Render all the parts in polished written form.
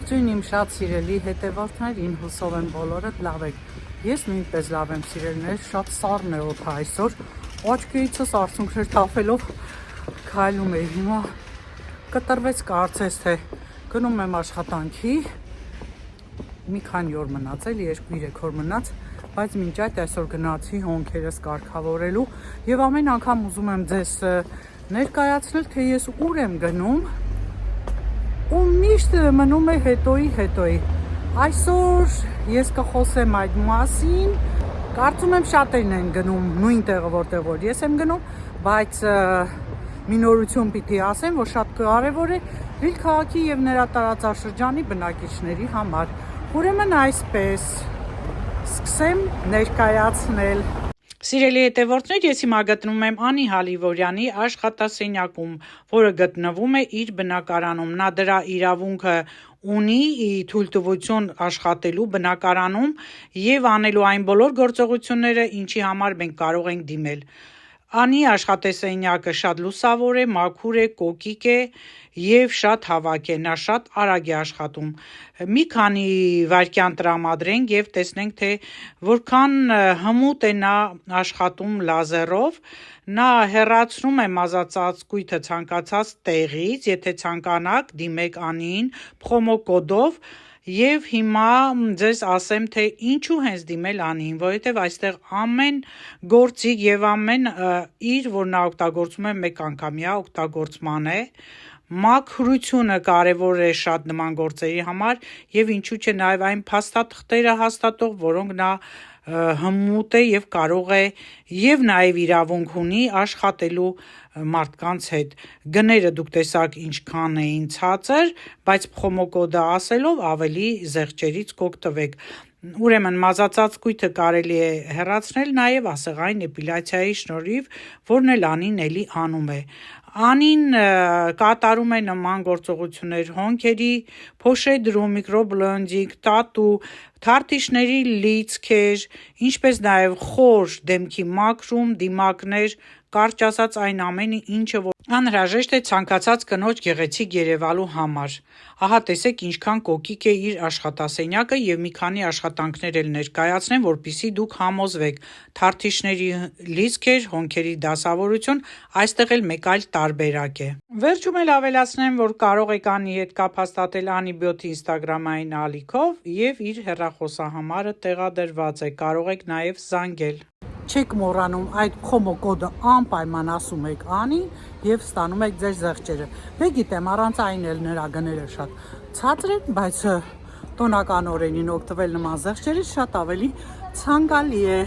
Ողջույն իմ շատ սիրելի հետևորդներին, հուսով եմ բոլորդ լավ եք։ Ես նույնպես լավ եմ սիրելիներ, շատ սառն է օդը այսօր։ Աչքերիցս արցունքներ թափելով քայլում էի։ Հիմա կտրվեց կարծես թե գնում եմ աշխատանքի։ Մի քանի օր մնաց, էլի 2-3 օր մնաց, բայց մինչ այդ այսօր գնացի հոնքերս կարգավորելու եւ ամեն անգամ ուզում եմ ձեզ ներկայացնել, թե ես ուր եմ գնում։ Ու միշտ մնում է հետոյի։ Այսօր ես կխոսեմ այդ մասին, կարծում եմ շատերն են գնում նույն տեղը, որտեղ որ ես եմ գնում, բայց մի նորություն պիտի ասեմ, որ շատ կարևոր է Լիլ քաղաքի եւ նրա տարածաշրջանի բնակիչների համար։ Ուրեմն այսպես սկսեմ ներկայացնել։ Սիրելի հետևորդներ, ես հիմա գտնվում եմ Անի Հալիվորյանի աշխատասենյակում, որը գտնվում է իր բնակարանում։ Նա դրա իրավունքը ունի թույլտվություն աշխատելու բնակարանում եւ անելու այն բոլոր գործողությունները, ինչի համար մենք կարող ենք դիմել։ Անի աշխատասենյակը շատ լուսավոր է, մաքուր է, կոկիկ է եւ շատ հավաք է, նա շատ արագ է աշխատում։ Մի քանի վայրկյան տրամադրենք եւ տեսնենք, թե որքան հմուտ է նա աշխատում լազերով։ Նա հեռացնում է մազածածկույթը ցանկացած տեղից, եթե ցանկանաք, դիմեք Անիին պրոմոկոդով։ Եվ հիմա ձեզ ասեմ, թե ինչու հենց դիմել Անիին, որովհետև այստեղ ամեն գործիք եւ ամեն իր, որ նա օգտագործում է մեկ անգամյա օգտագործման է, մաքրությունը կարևոր է շատ նման գործերի համար եւ ինչու՞ չէ նաեւ այն փաստաթղթերը հաստատող, որոնք նա հմուտ է եւ կարող է եւ նաեւ իրավունք ունի աշխատելու մարդկանց հետ։ Գները դուք տեսաք ինչքան էին ցածր, բայց պրոմոկոդը ասելով ավելի զեղչերից կօգտվեք։ Ուրեմն մազածածկույթը կարելի է հեռացնել նաեւ ասեղային էպիլյացիայի շնորհիվ, որն էլ Անին էլի անում է։ Անին կատարում է նման գործողություններ հոնքերի փոշեդրում, միկրոբլոնդինգ, տատու, թարթիշների լիցքեր, ինչպես նաև խոր դեմքի մաքրում, դիմակներ, կարճ ասած այն ամենը, ինչը որ անհրաժեշտ է ցանկացած կնոջ գեղեցիկ երևալու համար։ Ահա տեսեք ինչքան կոկիկ է իր աշխատասենյակը եւ մի քանի աշխատանքներ էլ ներկայացնեմ, որպեսզի դուք համոզվեք։ Թարթիշների լիցքեր, հոնքերի դասավորություն, այստեղ էլ մեկ այլ տարբերակ է։ Վերջում էլ ավելացնեմ, որ կարող եք Անի հետ կապ հաստատել Անիբյոթի Instagram-ային ալիքով եւ իր հեռախոսահամարը տեղադրված է, կարող եք նաեւ զանգել։ Չեք մոռանում այդ պրոմոկոդը անպայման ասում եք Անին եւ ստանում եք ձեր զեղչերը։ Դե գիտեմ, առանց այն էլ նրա գները շատ ցածր են, բայց տոնականորեն օգտվել նման զեղչերից շատ ավելի ցանկալի է։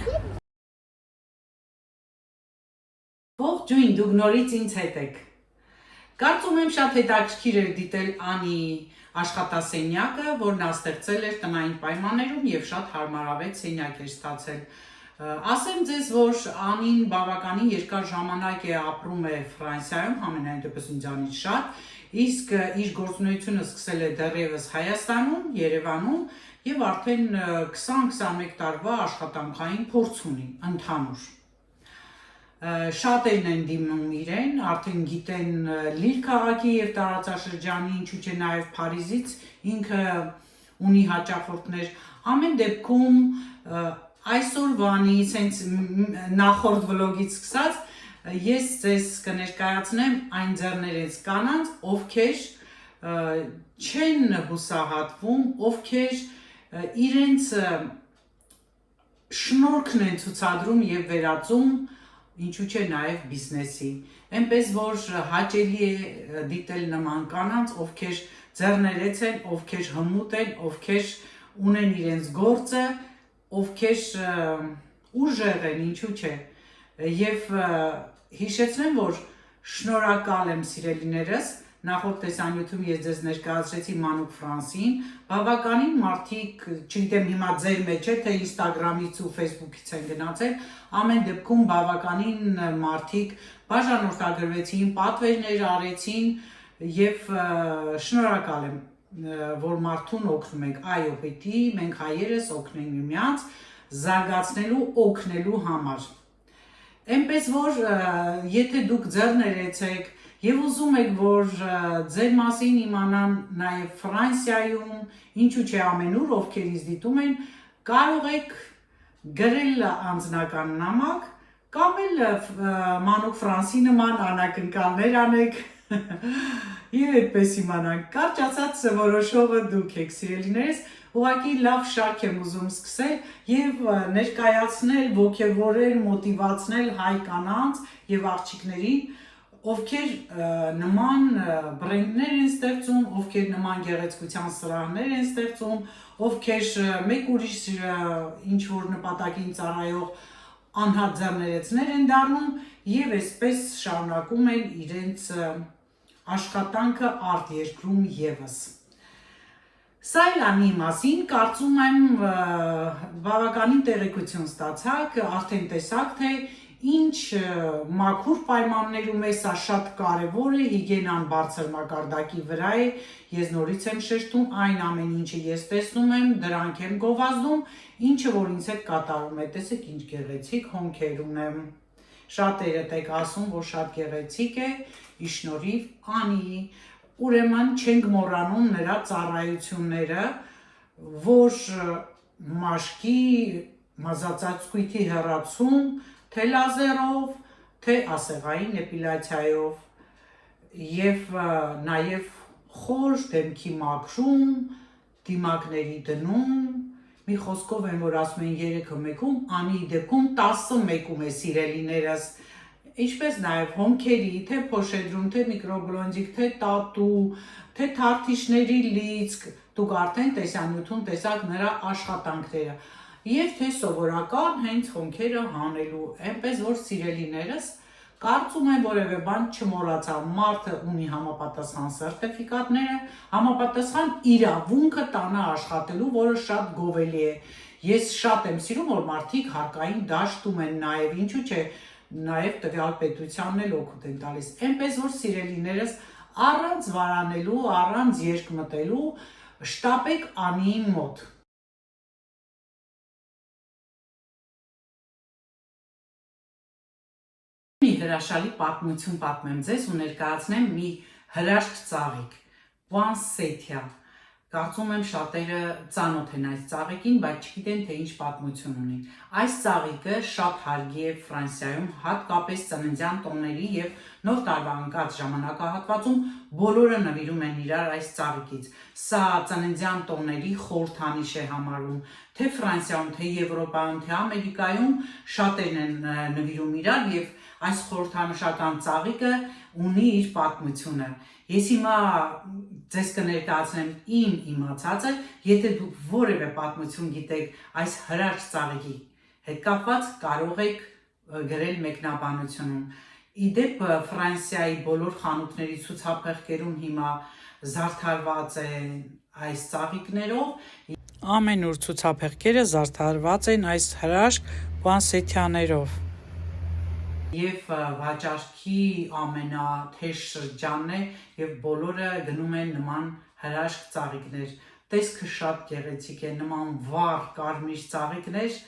Ողջույն, դուք նորից ինձ հետ եք։ Կարծում եմ շատ հետաքրքիր էր դիտել Անի աշխատասենյակը, որն նա ստեղծել էր տնային պայմաններում եւ շատ հարմարավետ սենյակ էր ստացել։ Ասեմ ձեզ, որ Անին բավականին երկար ժամանակ է ապրում է Ֆրանսիայում, համենայն դեպս ինձանից շատ, իսկ իր գործունեությունը սկսել է դեռևս Հայաստանում, Երևանում եւ արդեն 20-21 տարվա աշխատանքային փորձ ունի ընդհանուր։ Շատերն են դիմում իրեն, արդեն գիտեն Լիլ քաղաքի եւ տարածաշրջանի, ինչու՞ չէ նաեւ Փարիզից ինքը ունի հաճախորդներ։ Ամեն դեպքում այսօրվանից հենց նախորդ վլոգից սկսած ես ձեզ կներկայացնեմ այն ձեռներից կանանց, ովքեր չեն հուսահատվում, ովքեր իրենց շնորհքն են ցուցադրում եւ վերածում, ինչու՞ չէ նաեւ բիզնեսի։ Այնպես որ հաճելի է դիտել նման կանանց, ովքեր ձեռներեց են, ովքեր հմուտ են, ովքեր ունեն իրենց գործը, ովքեր ուժեղ են, ինչու՞ չէ։ Եվ հիշեցնեմ, որ շնորհակալ եմ սիրելիներս, նախորդ տեսանյութում ես ձեզ ներկայացրեցի Մանուկ Ֆրանսին, բավականին մարդիկ, չգիտեմ հիմա ձեր մեջ է, թե Instagram-ից ու Facebook-ից են գնացել, ամեն դեպքում բավականին մարդիկ բաժանորդագրվեցին, պատվերներ արեցին եւ շնորհակալ եմ, որ մարդուն օգնում եք, այո, պիտի մենք հայերս օգնենք միմյանց զարգացնելու, օգնելու համար։ Այնպես որ եթե դուք ձեռներեցեք, Եվ ուզում եք, որ ձեր մասին իմանան նաև Ֆրանսիայում, ինչու՞ չէ ամենուր, ովքեր ինձ դիտում են, կարող եք գրել անձնական նամակ կամ էլ մանուկ Ֆրանսի նման անակնկալներ անեք եւ այդպես իմանանք։ Կարճ ասած որոշողը դուք եք, սիրելիներս, ուղղակի լավ շարք եմ ուզում սկսել եւ ներկայացնել, ոգևորել, մոտիվացնել հայ կանանց եւ աղջիկներին, ովքեր նման բրենդներ են ստեղծում, ովքեր նման գեղեցկության սրահներ են ստեղծում, ովքեր մեկ ուրիշ ինչ որ նպատակին ծառայող անհատ ձեռներեցներ են դառնում եւ այսպես շարունակում են իրենց աշխատանքը արտերկրում եւս։ Սա էլ մասին կարծում եմ բավականին տեղեկություն ստացաք, արդեն տեսաք, թե ինչ մաքուր պայմաններում է, սա շատ կարևոր է, հիգիենան բարձր մակարդակի վրա է, ես նորից եմ շեշտում, այն ամեն ինչը ես տեսնում եմ, դրանք եմ գովազդում, ինչը որ ինձ հետ կատարում է, տեսեք ինչ գեղեցիկ հոնքեր ունեմ, շատերդ եք ասում, որ շատ գեղեցիկ է, ի շնորհիվ Անի, ուրեմն չենք մոռանում նրա ծառայությունները, որ մաշկի մազածածկույթի հեռացում, թե լազերով, թե ասեղային էպիլյացիայով եւ նաեւ խոր դեմքի մաքրում, դիմակների դնում, մի խոսքով են որ ասում են 3-ը մեկում, Անի դեպքում 10-ը մեկում է, սիրելիներս, ինչպես նաև հոնքերի, թե փոշեդրում, թե միկրոբլոնդիկ, թե տատու, թե թարթիշների լիցք, դուք արդեն տեսանյութում տեսաք նրա աշխատանքները, եւ թե սովորական հենց հոնքերը հանելու, այնպես որ սիրելիներս, կարծում եմ որևէ բան չմոռացա, մարդը ունի համապատասխան սերտիֆիկատները, համապատասխան իրավունքը տանը աշխատելու, որը շատ գովելի է, ես շատ եմ սիրում, որ մարդիկ հարկային դաշտում են նաև, ինչու՞ չէ, նաև տվյալ պետությանն էլ օգուտ են տալիս, այնպես որ սիրելիներս առանց վարանելու, առանց երկմտելու, շտապեք Անիի մոտ։ Մի հրաշալի պատմություն պատմեմ ձեզ ու ներկայացնեմ մի հրաշք ծաղիկ, պուանսետիա, կարծում եմ շատերը ծանոթ են այս ծաղիկին, բայց չգիտեն թե ինչ պատմություն ունի։ Այս ծաղիկը շատ հարգի է Ֆրանսիայում, հատկապես ծննդյան տոների եւ նոր տարվա ընկած ժամանակահատվածում բոլորը նվիրում են իրար այս ծաղիկից։ Սա ծննդյան տոների խորհրդանիշ է համարվում, թե Ֆրանսիայում, թե Եվրոպայում, թե Ամերիկայում շատերն են նվիրում իրար եւ այս խորհրդանշական ծաղիկը ունի իր պատմությունը։ Ես հիմա ձեզ կներկայացնեմ իմ իմացածը, եթե դուք որևէ պատմություն գիտեք այս հրաշք ծաղիկի հետ կապված, կարող եք գրել մեկնաբանությունում։ Իդեպ Ֆրանսիայի բոլոր խանութների ցուցափեղկերում հիմա զարդարված են այս ծաղիկներով, ամենուր ցուցափեղկերը զարդարված են այս հրաշք պուանսետիաներով։ Եվ վաճառքի ամենաթեժ շրջանն է եւ բոլորը գնում են նման հրաշք ծաղիկներ, տեսքը շատ գեղեցիկ է, նման վառ կարմիր ծաղիկներ,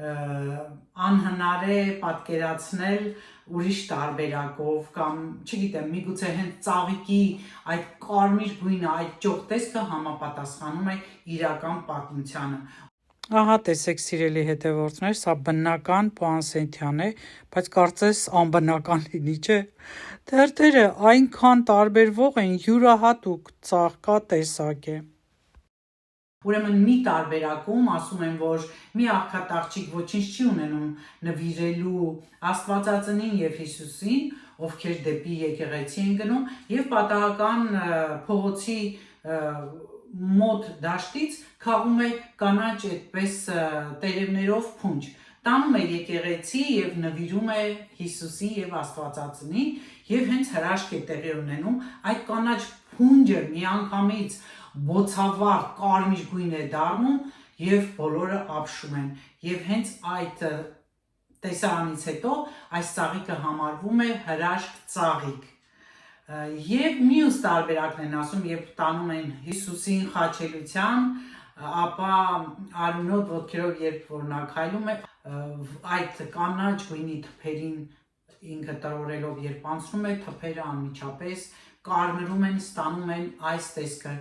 անհնար է պատկերացնել ուրիշ տարբերակով կամ չգիտեմ, միգուցե հենց ծաղիկի այդ կարմիր գույնը, այդ ճոխ տեսքը համապատասխանում է իրական պատմությանը։ Ահա տեսեք սիրելի հետևորդներ, սա բնական պուանսետիան է, բայց կարծես անբնական լինի, չէ։ Թերթերը այնքան տարբերվող են, յուրահատուկ ծաղկատեսակ է։ Ուրեմն մի տարբերակում ասում են, որ մի աղքատաղջիկ ոչինչ չի ունենում նվիրելու Աստվածածնին եւ Հիսուսին, ովքեր դեպի եկեղեցի են գնում, եւ պատահական փողոցի մոտ դաշտից քաղում է կանաչ այդպես տերևներով փունջ, տանում է եկեղեցի եւ նվիրում է Հիսուսին եւ Աստվածածնին եւ հենց հրաշք է տեղի ունենում, այդ կանաչ փունջը միանգամից բոցավառ կարմիր գույն է դառնում եւ բոլորը ապշում են եւ հենց այդ տեսարանից հետո այս ծաղիկը համարվում է հրաշք ծաղիկ։ Եվ մյուս տարբերակն են ասում, երբ տանում են Հիսուսին խաչելության, ապա արյունոտ ոտքերով երբ որ նա քայլում է, այդ կանաչ գույնի թփերին ինքը տրորելով երբ անցնում է, թփերը անմիջապես կարմրում են, ստանում են այս տեսքը։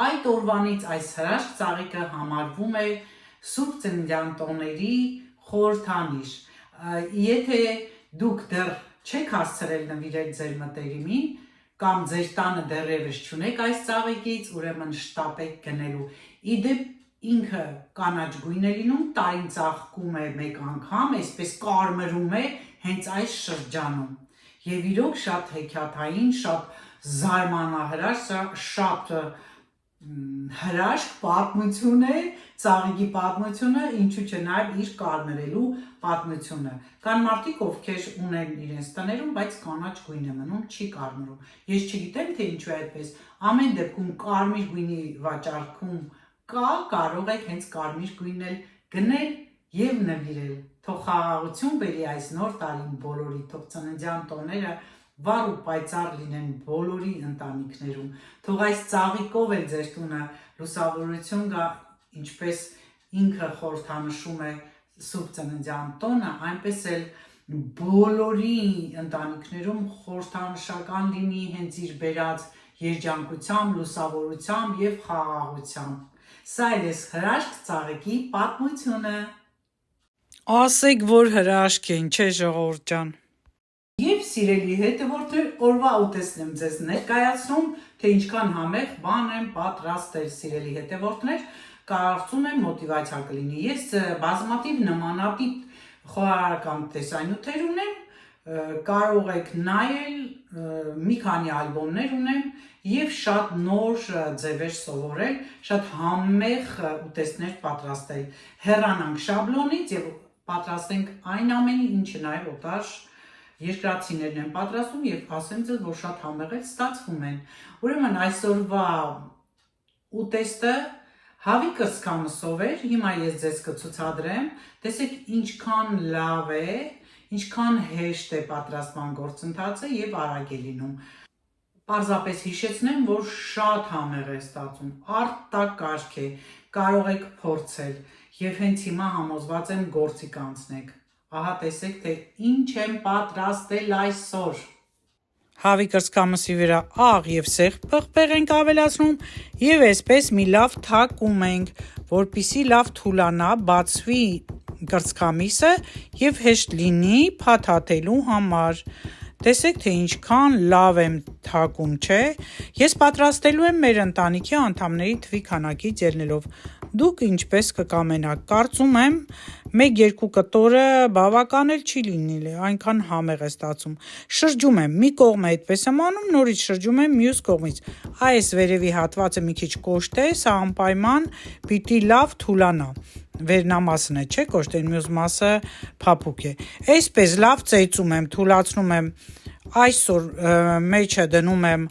Այդ օրվանից այս հրաշք ծաղիկը համարվում է Սուրբ Ծննդյան տոների խորհրդանիշ։ Եթե դուք դեռ չեք հասցրել նվիրել ձեր մտերիմին կամ ձեր տանը դեռևս չունեք այս ծաղիկից, ուրեմն շտապեք գնելու։ Իդեպ ինքը կանաչ գույն է լինում, տարին ծաղկում է մեկ անգամ, այսպես կարմրում է հենց այս շրջանում։ Եվ իրոք շատ հեքիաթային, շատ զարմանահրաշ, շատ հրաշք պատմություն է, ծաղիկի պատմությունը, ինչու՞ չէ նաև իր կարմրելու պատմությունը։ Կան մարդիկ, ովքեր ունեն իրենց տներում, բայց կանաչ գույն է մնում, չի կարմրում։ Ես չգիտեմ, թե ինչու է այդպես։ Ամեն դեպքում կարմիր գույնի վաճառքում կա, կարող եք հենց կարմիր գույնն էլ գնել եւ նվիրել։ Թող խաղաղություն բերի այս նոր տարին բոլորի, թող ծննդյան տոները վառ ու պայծառ լինեն բոլորի ընտանիքներում։ Թող այս ծաղիկով էլ ձեր տունը լուսավորություն գա, ինչպես ինքը խորհրդանշում է Սուրբ Ծննդյան տոնը, այնպես էլ բոլորի ընտանիքներում խորհրդանշական լինի հենց իր բերած երջանկությամբ, լուսավորությամբ եւ խաղաղությամբ։ Սա էլ է հրաշք ծաղիկի պատմությունը։ Ասեք, որ հրաշք են, չէ՞ ժողովուրդ ջան։ Եվ սիրելի հետևորդներ, օրվա ուտեստն եմ ձեզ ներկայացնում, թե ինչքան համեղ բան եմ պատրաստել, սիրելի հետևորդներ, կարծում եմ մոտիվացիա կլինի։ Ես բազմաթիվ նմանատիպ խոհարարական տեսանյութեր ունեմ, կարող եք նայել, մի քանի ալբոմներ ունեմ եւ շատ նոր ձևեր սովորել, շատ համեղ ուտեստներ պատրաստել։ Հեռանանք շաբլոնից եւ պատրաստենք այն ամենը, ինչը նաեւ օտար երկրացիներն են պատրաստում եւ ասեմ ձեզ, որ շատ համեղ էլ ստացվում են։ Ուրեմն այսօրվա ուտեստը հավի կրծքամսով էր, հիմա ես ձեզ կցուցադրեմ, տեսեք ինչքան լավ է, ինչքան հեշտ է պատրաստման գործընթացը եւ արագ է լինում։ Պարզապես հիշեցնեմ, որ շատ համեղ է ստացվում, արտակարգ է, կարող եք փորձել եւ հենց հիմա համոզված եմ գործի կանցնեք։ Ահա տեսեք, թե ինչ եմ պատրաստել այսօր։ Հավի կրծքամսի վրա աղ եւ սեղ պղպեղ ենք ավելացնում եւ այսպես մի լավ թակում ենք, որպեսզի լավ թուլանա, բացվի կրծքամիսը եւ հեշտ լինի փաթաթելու համար։ Տեսեք, թե ինչքան լավ եմ թակում, չէ՞։ Ես պատրաստելու եմ մեր ընտանիքի անդամների թվի քանակից ելնելով։ Դուք ինչպես կկամենաք, կարծում եմ 1-2 կտորը բավական էլ չի լինի, այնքան համեղ է ստացվում։ Շրջում եմ, մի կողմը այդպես եմ անում, նորից շրջում եմ մյուս կողմից։ Այս վերևի հատվածը մի քիչ կոշտ է, սա անպայման պիտի լավ թուլանա։ Վերնամասն է, չէ՞, կոշտ, մյուս մասը փափուկ է։ Այսպես լավ ծեծում եմ, թուլացնում եմ։ Այսօր մեջը դնում եմ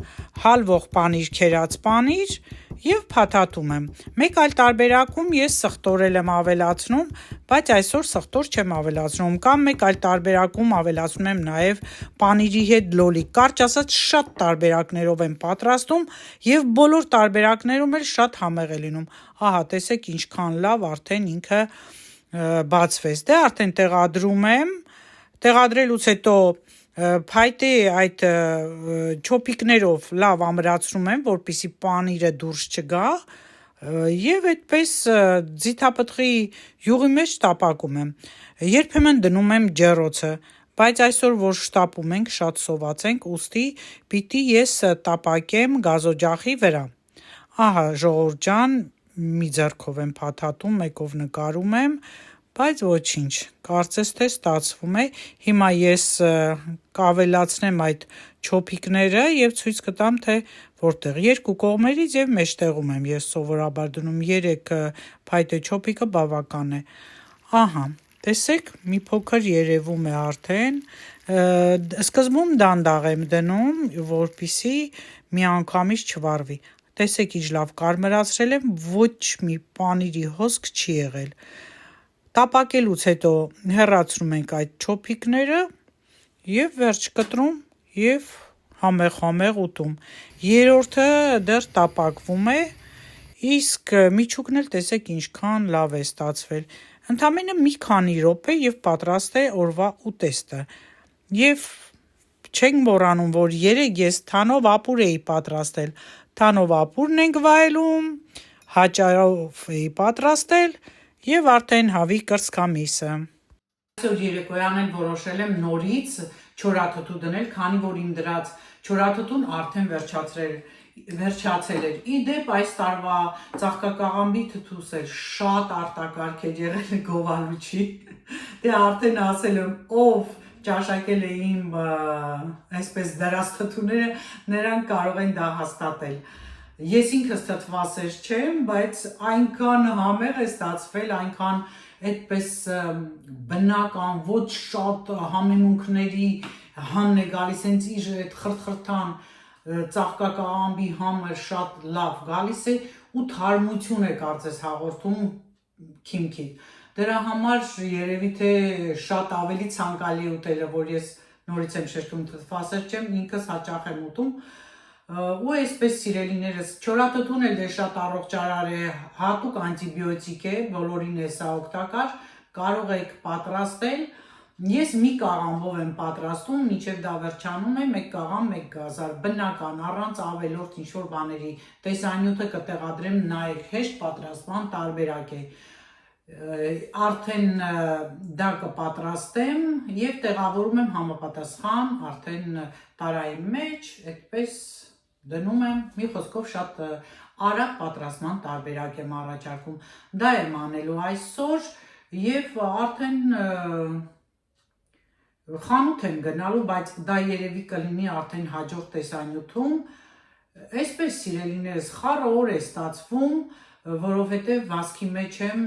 հալվող պանիր, քերած պանիր եւ փաթաթում եմ։ Մեկ այլ տարբերակում ես սխտորել եմ ավելացնում, բայց այսօր սխտոր չեմ ավելացնում, կամ մեկ այլ տարբերակում ավելացնում եմ նաեւ պանիրի հետ լոլիկ։ Կարճ ասած, շատ տարբերակներով եմ պատրաստում եւ բոլոր տարբերակներում էլ շատ համեղ է լինում։ Ահա, տեսեք ինչքան լավ արդեն ինքը բացվեց։ Դե արդեն տեղադրում եմ։ Տեղադրելուց հետո փայտե այդ չոպիկներով լավ ամրացնում եմ, որպեսզի պանիրը դուրս չգա եւ այդպես ձիթապտղի յուղի մեջ տապակում եմ։ Երբեմն դնում եմ ջեռոցը, բայց այսօր որ շտապում ենք, շատ սոված ենք, ուստի պիտի ես տապակեմ գազօջախի վրա։ Ահա, ժողովուրդ ջան, մի ձեռքով եմ փաթաթում, մեկով նկարում եմ, բայց ոչինչ, կարծես թե ստացվում է։ Հիմա ես կավելացնեմ այդ չոպիկները եւ ցույց կտամ, թե որտեղ երկու կողմերից եւ մեջտեղում եմ։ Ես սովորաբար դնում 3 փայտե չոպիկը բավական է։ Ահա, տեսեք, մի փոքր երևում է արդեն։ Սկզբում դանդաղ եմ դնում, որպեսզի միանգամից չվառվի։ Տեսեք, ինչ լավ կարմրացրել եմ, ոչ մի պանիրի հոսք չի եղել։ Տապակելուց հետո հեռացնում ենք այդ չոպիկները եւ վերջ կտրում եւ համեղ ուտում։ Երրորդը դեռ տապակվում է, իսկ միջուկն էլ տեսեք ինչքան լավ է ստացվել։ Ընդամենը մի քանի րոպե եւ պատրաստ է օրվա ուտեստը։ Եվ չենք մոռանում, որ երեկ ես թանով ապուր էի պատրաստել, թանով ապուրն ենք վայելում, հաճարով էի պատրաստել և արդեն հավի կրծքամիսը։ Այսօր երեկոյան էլ որոշել եմ նորից չորաթթու դնել, քանի որ իմ դրած չորաթթուն արդեն վերջացել էր։ Իդեպ այս տարվա ծաղկակաղամբի թթուս էլ շատ արտակարգ էր եղել գովալուչի։ Դե արդեն ասել եմ, ով ճաշակել է իմ այսպես դրած թթուները, նրանք կարող են դա հաստատել։ Ես ինքս թթվասեր չեմ, բայց այնքան համեղ է ստացվել, այնքան այդպես բնական, ոչ շատ համեմունքների համն է գալիս, հենց իր այդ խրթխրթան ծաղկակաղամբի համը շատ լավ գալիս է ու թարմություն է կարծես հաղորդում քիմքի։ Դրա համար երևի թե շատ ավելի ցանկալի է ուտելը, որ ես նորից եմ շեշտում թթվասեր չեմ, ինքս հաճախ եմ ուտում։ Ու այսպես սիրելիներս, չորաթթուն էլ շատ առողջարար է, հատուկ անտիբիոտիկ է, բոլորին է սա օգտակար, կարող եք պատրաստել։ Ես մի կաղամբով եմ պատրաստում, մինչև դա վերջանում է, 1 կաղամբ 1 գազար, բնական, առանց ավելորդ ինչ-որ բաների, տեսանյութը կտեղադրեմ, նայեք, հեշտ պատրաստման տարբերակ է։ Արդեն դա կպատրաստեմ և տեղավորում եմ համապատասխան, արդեն տարայի մեջ, այդպես դնում եմ, մի խոսքով շատ արագ պատրաստման տարբերակ եմ առաջարկում։ Դա եմ անելու այսօր և արդեն խանութ եմ գնալու, բայց դա երևի կլինի արդեն հաջորդ տեսանյութում։ Այսպես սիրելիներս, խառը օր է ստացվում, որովհետև վազքի մեջ եմ,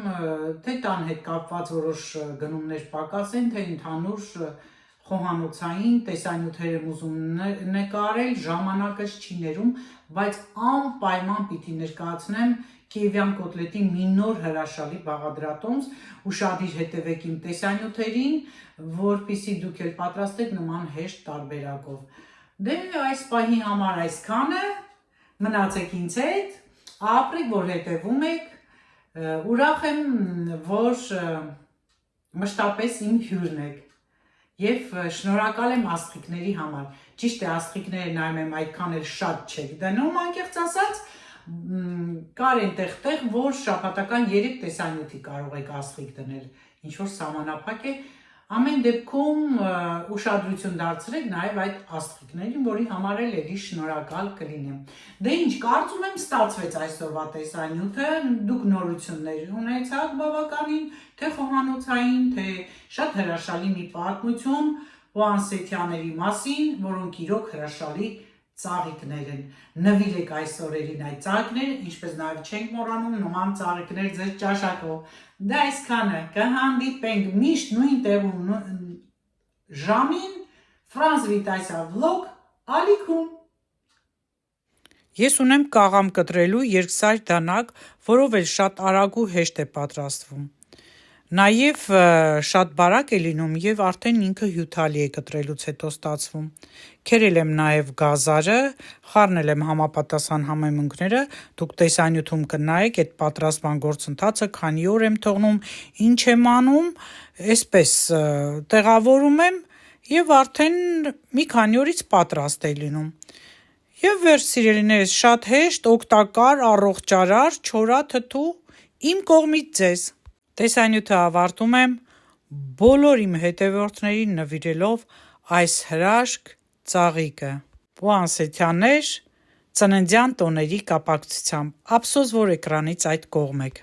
թե տան հետ կապված որոշ գնումներ պակաս են, թե ընդհանուր խոհանոցային տեսանյութեր եմ ուզում նկարել, ժամանակս չի ներում, բայց անպայման պիտի ներկայացնեմ Կիևյան կոտլետի մի նոր հրաշալի բաղադրատոմս, ուշադիր հետևեք իմ տեսանյութերին, որպեսզի դուք էլ պատրաստեք նման հեշտ տարբերակով։ Դե այս պահի համար այսքանը, մնացեք ինձ հետ, ապրեք, որ հետևում եք, ուրախ եմ, որ մշտապես իմ հյուրն եք և շնորհակալ եմ աստղիկների համար։ Ճիշտ է, աստղիկները նայում եմ այդքան էլ շատ չեք դնում, անկեղծ ասած, կար այնտեղ տեղ, որ շաբաթական 3 տեսանյութի կարող եք աստղիկ դնել, ինչ-որ սահմանափակ է, ամեն դեպքում ուշադրություն դարձրեք նաև այդ աստղիկներին, որի համար էլ էլի շնորհակալ կլինեմ։ Դե ինչ, կարծում եմ ստացվեց այսօրվա տեսանյութը, դուք նորություններ ունեցաք բավականին, թե խոհանոցային, թե շատ հրաշալի մի պատմություն պուանսետիաների մասին, որոնք իրոք հրաշալի ծաղիկներ են։ Նվիրեք այս օրերին այդ ծաղիկները, ինչպես նաև չենք մոռանում նման ծաղիկներ ձեր ճաշակով։ Դա այսքանը, կհանդիպենք միշտ նույն տեղում ժամին, Ֆրանս Վիտասյա վլոգ, ալիքում։ Ես ունեմ կաղամ կտրելու երկսայր դանակ, որով էլ շատ արագ ու հեշտ է պատրաստվում։ Նաև շատ բարակ է լինում և արդեն ինքը հյութալի է կտրելուց հետո ստացվում։ Քերել եմ նաև գազարը, խառնել եմ համապատասխան համեմունքները, դուք տեսանյութում կնայեք այդ պատրաստման գործընթացը, քանի օր եմ թողնում, ինչ եմ անում, այսպես տեղավորում եմ և արդեն մի քանի օրից պատրաստ է լինում։ Եվ վերջ սիրելիներս, շատ հեշտ, օգտակար, առողջարար, չորաթթու իմ կողմից ձեզ։ Տեսանյութը ավարտում եմ բոլոր իմ հետևորդներին նվիրելով այս հրաշք ծաղիկը։ Պուանսետիաներ ծննդյան տոների կապակցությամբ։ Ափսոս, որ էկրանից այդ կողմ եք։